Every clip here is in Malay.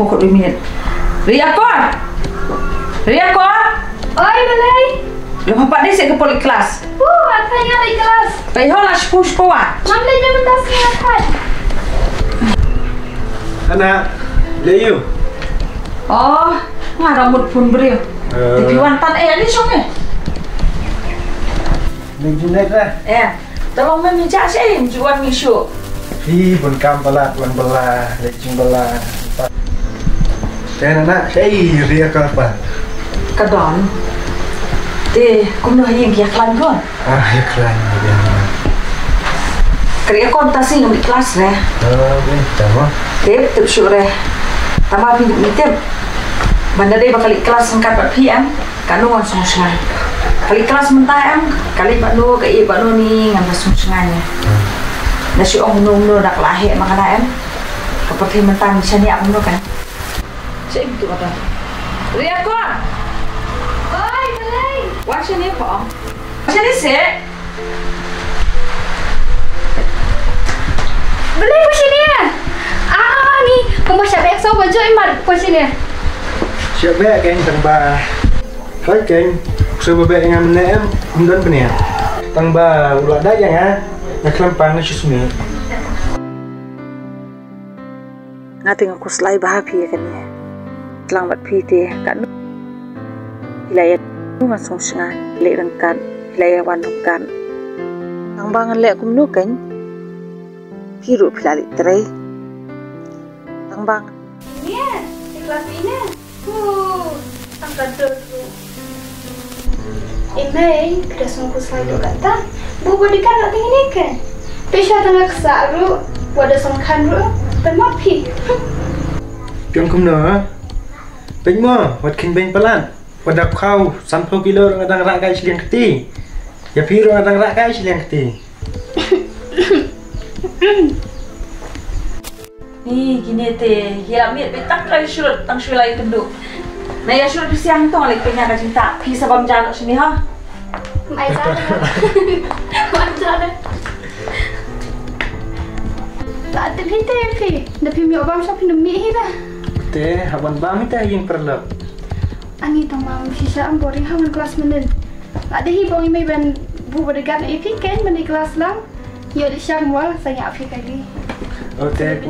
pukul 2 minit. Ria kon. Oi, balai. Lepas pak dia ke polik kelas. Akhirnya lagi kelas. Pai hola push poa. Mam lagi jam tas ni akan. Anak, Leo. Oh, ngah rambut pun beri. Tapi wantan ni song Ning jinet lah. Tolong meminjak saya jual misu. Hi pun kam belah, tuan belah, lecing belah. Dan anak saya dia ke apa? Kedon. Kum nak yang kia kelan kon. Ya keren dia. Kerja kon tasi ngambil kelas reh. Sama. Tep syuk reh. Tama pintu mitep. Banda dia bakal kelas sengkat 4 PM. Kanu kan sungsang. Kali kelas mentah kali Pak Nu ke Pak Nu ni ngambil sungsangnya. Nasi ong nu dak lahir makan keperti mentah di sini aku nu kan. Saya itu apa? Ria kon. Oi, balai. What's your name, Paul? What's your name? Balai po sini. Ni, membaca besok baju imat po sini. Siap baik kan tambah. Hai kan, sebab baik dengan mana mundan punya. Tambah ulat dah jangan. Nak kelempang nak susmi. Ngating aku selai bahagia kan ya. Telang bat piti kan. Hilaya nungan sungsang, lek rengkan, hilaya wan rengkan. Ang bangan lek kumnu kan. Piru pilalik terai. Ang bang. Ni, di kelas ini. Angkat dulu. Mei, kita sungguh selalu kata, bubu dikan nak tinggi ni kan? Pesha tengah kesaru, wadah songkan ru, bermapi. Pion kumno. Pengmo, wat kin beng pelan. Wadah kau 30 kilo ngadang rakai silian keti. Ya piro ngadang rakai silian keti. Ni gini teh, ya mir betak kali surut tang sulai penduk. Nah ya surut siang tu lek penyak cinta, pi sabam janok sini ha. Mai sana. Mana? Tak ada pi. Tapi mi obam siapa mi dah. Teh, haban bang teh yang perlu. Ani tambah sisa boring hawan kelas menen. Ada hibong mai ban bubu dekat ipi kan meni kelas lang. Yo di siang wal saya api kali. Teh,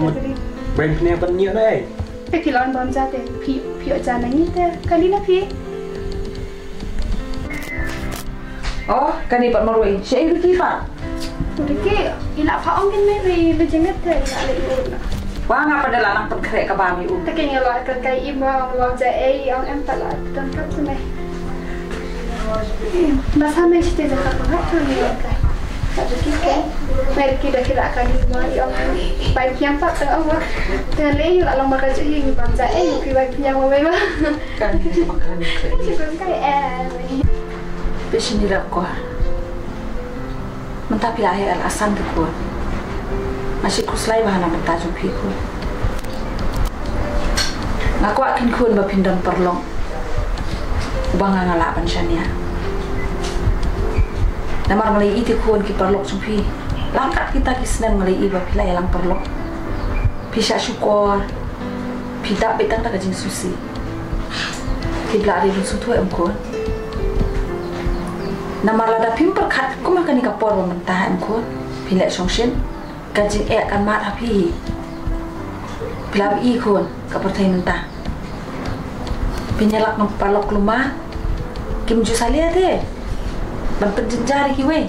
beng punya penyu deh. Pikiran bom jate pi aja nangis teh kali na pi. Oh, kan ipat marui. Saya itu kipa. Riki, ina faong kan mai bejengat teh ina le. Wah, ngapa ada lanang terkerek ke bami Tak kena lah kerkai imam luang jai yang empala dan kat sini. Masa mai cerita kat apa tu ni kan? Tak jadi kan? Mereka dah kira akan imam yang baik yang pak tahu. Dengan leh lah lama kerja yang bang jai yang baik yang apa? Kan makan kerek. Sebelum kai Besini rakko. Mentapi lahir alasan tu kuat. Masih kuslai bahan apa tajam piku. Ngaku akin kun bapindam perlong. Ubang ngalapan syania. Namar malai iti kun ki perlok sumpi. Langkat kita kisnen malai iba pila yang perlok. Pisah syukur. Pita betang tak kajing susi. Kibla ada sutu kun. Namar lada pimper kat ku makan ika por mentah kun. Pila songshin. Kajing kan mat api. Pilab ikon kepercayaan mentah. Penyelak palok lumah. Kim ju salia deh. Bantu jenjari kiwe.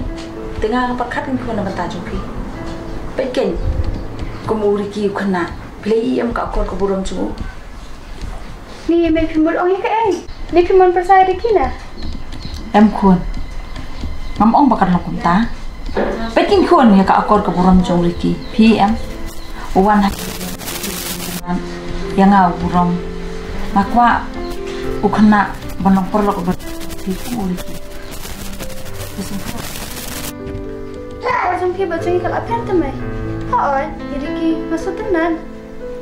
Tengah perkat ikon na mentah jumpi. Pekin. Kumuri ki kena. Pilih ka akor keburung cu. Ni mai pimur ong ka Ni pimur percaya dikina. Kun. Mam ong bakar lokum ta. Peking kun ya ka akor keburung jong riki. PM. Uwan yang ngau burung makwa ukena banong perlu ke bertipu riki. Orang pi baca ikal apa tu mai? Oi, jadi ki masuk tenan.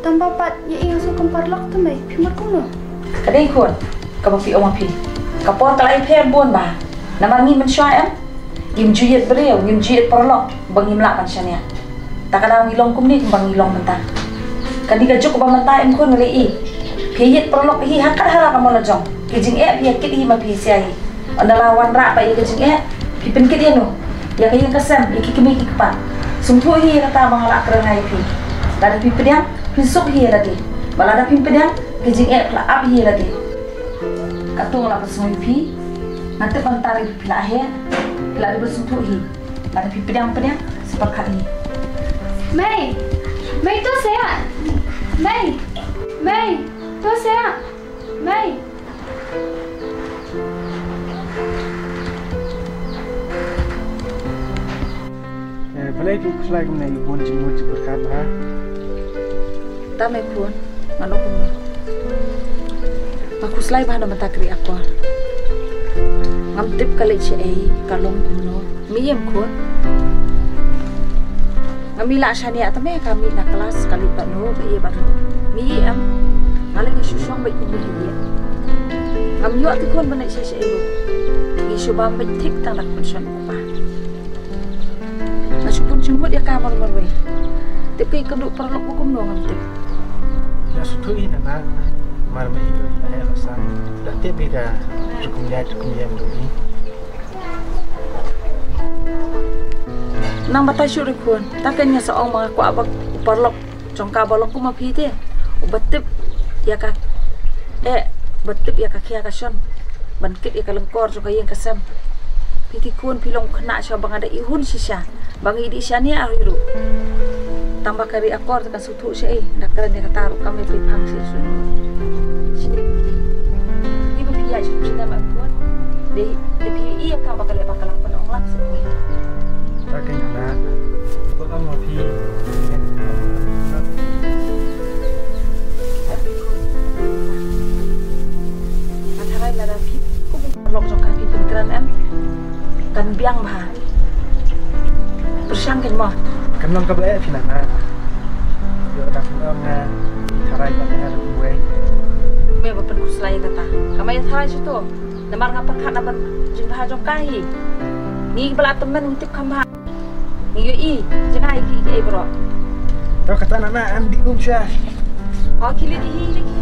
Tambah pat ya ingat su komparlok tu mai. Pimur kuno. Kadai kun kapapi omapi. Kapor kalai pem bon ba. Namar ni mensyai Gim juyet beriau, gim juyet perlok, bangi melak pansyanya. Tak kadang ngilong kum ni, bang ngilong mentah. Kan digajuk ke bang mentah, em kun ngelai Pihit perlok hi hakat hala kamu lejong. Kijing pihit kit hi ma pi siai. Onda lawan ra pa kijing pi pen kit no. Ya kayak kesem, ya kiki miki kepat. Sungtu hi kata bangala kerengai pi. Dari pi pedang, pi sok hi lagi. Balada pi pedang, kijing pla ab hi lagi. Katung la bersui pi. Nanti pantari pi la he. La bersungtu hi. Ada pi pedang seperti ini. Mei tu saya. Mei tu saya. Mei. Balai tu kuslai kau nak ibu jemur berkat bah. Tak mekun, mana pun. Aku selai bah nama takri aku. Ngamtip kali cai kalong kuno, miem kun. Ngamila syania tame kami nak kelas kali panu, bayi panu. Miem, ngalir ngesusong bayi kuno dia. Ngamyu ati kun benak cai lu. Isu bambet tik tang nak pension kupah. Nasupun jemput ya kamar marwe. Tapi keduk perlu hukum dong nanti. Ya suatu ini nak marme itu ayah lasan. Dah tiap beda cukup jam ini. Nang batai syuri pun, takkannya seorang mengaku abak perlu jongka balok kuma pite. Betip ya kak, betip ya kaki ya kasion. Bangkit ya kalengkor juga yang kesem. Piti kun pilong kena siapa bang ada ihun sisa. Bang idi siani ariru. Tambah kari akor tekan sutu siai. Nak keren dia kataru kami beri pangsi sunu. Sini. Ibu pihak sini nama pun. De pihak iya kau bakal lepas kalang penong langsung. Tak kena. Buat apa pi? Antara lara pi, aku perlu jongkan pi penkeran kan biang bah. Bersangkin mah. Kenong ka balai pi nak. Yo dah kenong tarai pada ada kue. Me bapen kuslai kata. Kamai tarai situ. Namar ngapa kat naban jembah jongkai. Ni bela temen untuk kambah. Ni i jengai ki bro. Tahu kata anak ambil gum syah. Oh kili di lagi.